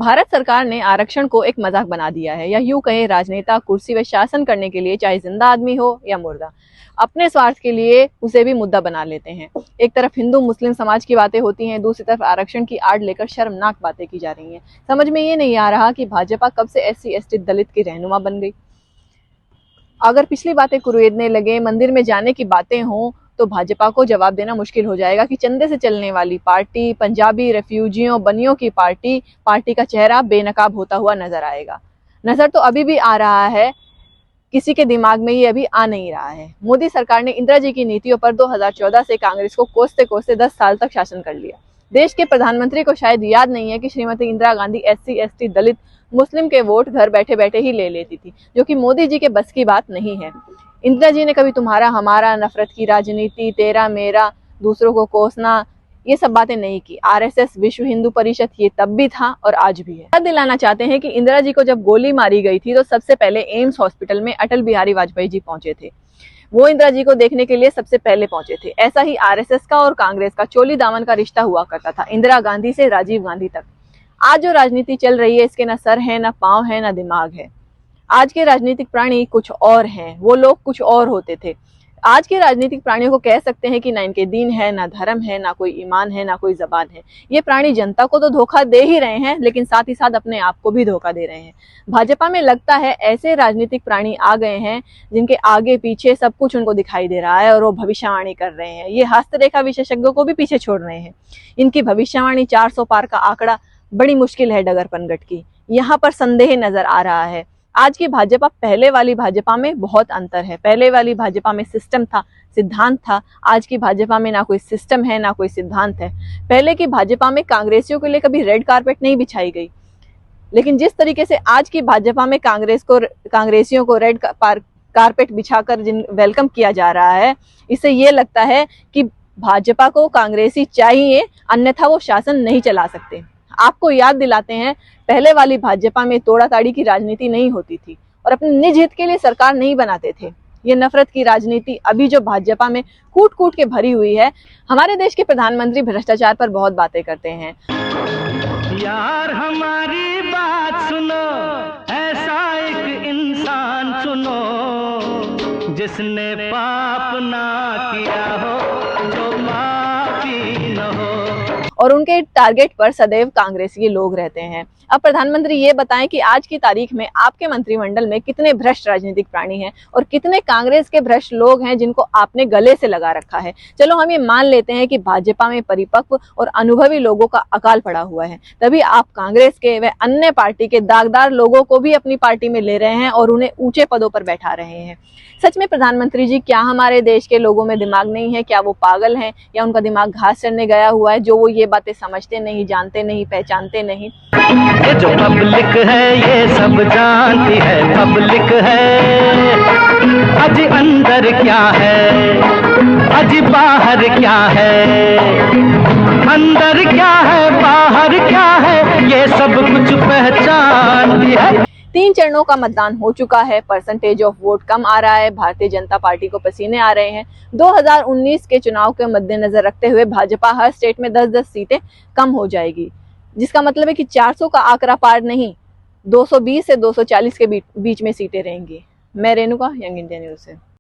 भारत सरकार ने आरक्षण को एक मजाक बना दिया है, या यूं कहें राजनेता कुर्सी व शासन करने के लिए चाहे जिंदा आदमी हो या मुर्दा, अपने स्वार्थ के लिए उसे भी मुद्दा बना लेते हैं। एक तरफ हिंदू मुस्लिम समाज की बातें होती हैं, दूसरी तरफ आरक्षण की आड़ लेकर शर्मनाक बातें की जा रही हैं। समझ में ये नहीं आ रहा कि भाजपा कब से SC ST दलित की रहनुमा बन गई। अगर पिछली बातें कुरेदने लगे, मंदिर में जाने की बातें हों, तो भाजपा को जवाब देना मुश्किल हो जाएगा कि चंदे से चलने वाली पार्टी, पंजाबी रेफ्यूजियों बनियों की पार्टी का चेहरा बेनकाब होता हुआ नजर आएगा। नजर तो अभी भी आ रहा है, किसी के दिमाग में ये अभी आ नहीं रहा है। मोदी सरकार ने इंदिरा जी की नीतियों पर 2014 से कांग्रेस को कोसते कोसते 10 साल तक शासन कर लिया। देश के प्रधानमंत्री को शायद याद नहीं है कि श्रीमती इंदिरा गांधी SC ST दलित मुस्लिम के वोट घर बैठे बैठे ही ले लेती थी, जो कि मोदी जी के बस की बात नहीं है। इंदिरा जी ने कभी तुम्हारा हमारा, नफरत की राजनीति, तेरा मेरा, दूसरों को कोसना, ये सब बातें नहीं की। RSS, विश्व हिंदू परिषद, ये तब भी था और आज भी है। याद दिलाना चाहते हैं कि इंदिरा जी को जब गोली मारी गई थी तो सबसे पहले एम्स हॉस्पिटल में अटल बिहारी वाजपेयी जी पहुंचे थे। वो इंदिरा जी को देखने के लिए सबसे पहले पहुंचे थे। ऐसा ही RSS का और कांग्रेस का चोली दामन का रिश्ता हुआ करता था, इंदिरा गांधी से राजीव गांधी तक। आज जो राजनीति चल रही है, इसके न सर है, न पांव है, न दिमाग है। आज के राजनीतिक प्राणी कुछ और हैं, वो लोग कुछ और होते थे। आज के राजनीतिक प्राणियों को कह सकते हैं कि ना इनके दीन है, ना धर्म है, ना कोई ईमान है, ना कोई जबान है। ये प्राणी जनता को तो धोखा दे ही रहे हैं, लेकिन साथ ही साथ अपने आप को भी धोखा दे रहे हैं। भाजपा में लगता है ऐसे राजनीतिक प्राणी आ गए हैं जिनके आगे पीछे सब कुछ उनको दिखाई दे रहा है और वो भविष्यवाणी कर रहे हैं। ये हस्तरेखा विशेषज्ञों को भी पीछे छोड़ रहे हैं। इनकी भविष्यवाणी 400 पार का आंकड़ा बड़ी मुश्किल है डगर पनगट की। यहाँ पर संदेह नजर आ रहा है। आज की भाजपा पहले वाली भाजपा में बहुत अंतर है। पहले वाली भाजपा में सिस्टम था, सिद्धांत था। आज की भाजपा में ना कोई सिस्टम है, ना कोई सिद्धांत है। पहले की भाजपा में कांग्रेसियों के लिए कभी रेड कारपेट नहीं बिछाई गई, लेकिन जिस तरीके से आज की भाजपा में कांग्रेसियों को रेड कारपेट बिछाकर वेलकम किया जा रहा है, इससे ये लगता है कि भाजपा को कांग्रेसी चाहिए, अन्यथा वो शासन नहीं चला सकते। आपको याद दिलाते हैं, पहले वाली भाजपा में तोड़ा ताड़ी की राजनीति नहीं होती थी और अपने निज हित के लिए सरकार नहीं बनाते थे। ये नफरत की राजनीति अभी जो भाजपा में कूट कूट के भरी हुई है। हमारे देश के प्रधानमंत्री भ्रष्टाचार पर बहुत बातें करते हैं। यार हमारी बात सुनो, ऐसा एक इंसान चुनो जिसने पाप ना किया हो, जो माफी न हो। और उनके टारगेट पर सदैव कांग्रेसी लोग रहते हैं। अब प्रधानमंत्री ये बताएं कि आज की तारीख में आपके मंत्रिमंडल में कितने भ्रष्ट राजनीतिक प्राणी हैं और कितने कांग्रेस के भ्रष्ट लोग हैं जिनको आपने गले से लगा रखा है। चलो हम ये मान लेते हैं कि भाजपा में परिपक्व और अनुभवी लोगों का अकाल पड़ा हुआ है, तभी आप कांग्रेस के व अन्य पार्टी के दागदार लोगों को भी अपनी पार्टी में ले रहे हैं और उन्हें ऊंचे पदों पर बैठा रहे हैं। सच में प्रधानमंत्री जी, क्या हमारे देश के लोगों में दिमाग नहीं है? क्या वो पागल हैं या उनका दिमाग घास चढ़ने गया हुआ है, जो वो ये बातें समझते नहीं, जानते नहीं, पहचानते नहीं? ये जो पब्लिक है ये सब जानती है, पब्लिक है। आज अंदर क्या है, आज बाहर क्या है, अंदर क्या है, बाहर क्या है, ये सब कुछ पहचानती है। 3 चरणों का मतदान हो चुका है। परसेंटेज ऑफ वोट कम आ रहा है। भारतीय जनता पार्टी को पसीने आ रहे हैं। 2019 के चुनाव के मद्देनजर रखते हुए भाजपा हर स्टेट में 10-10 सीटें कम हो जाएगी, जिसका मतलब है कि 400 का आंकड़ा पार नहीं, 220 से 240 के बीच में सीटें रहेंगी। मैं रेणुका, यंग इंडिया न्यूज से।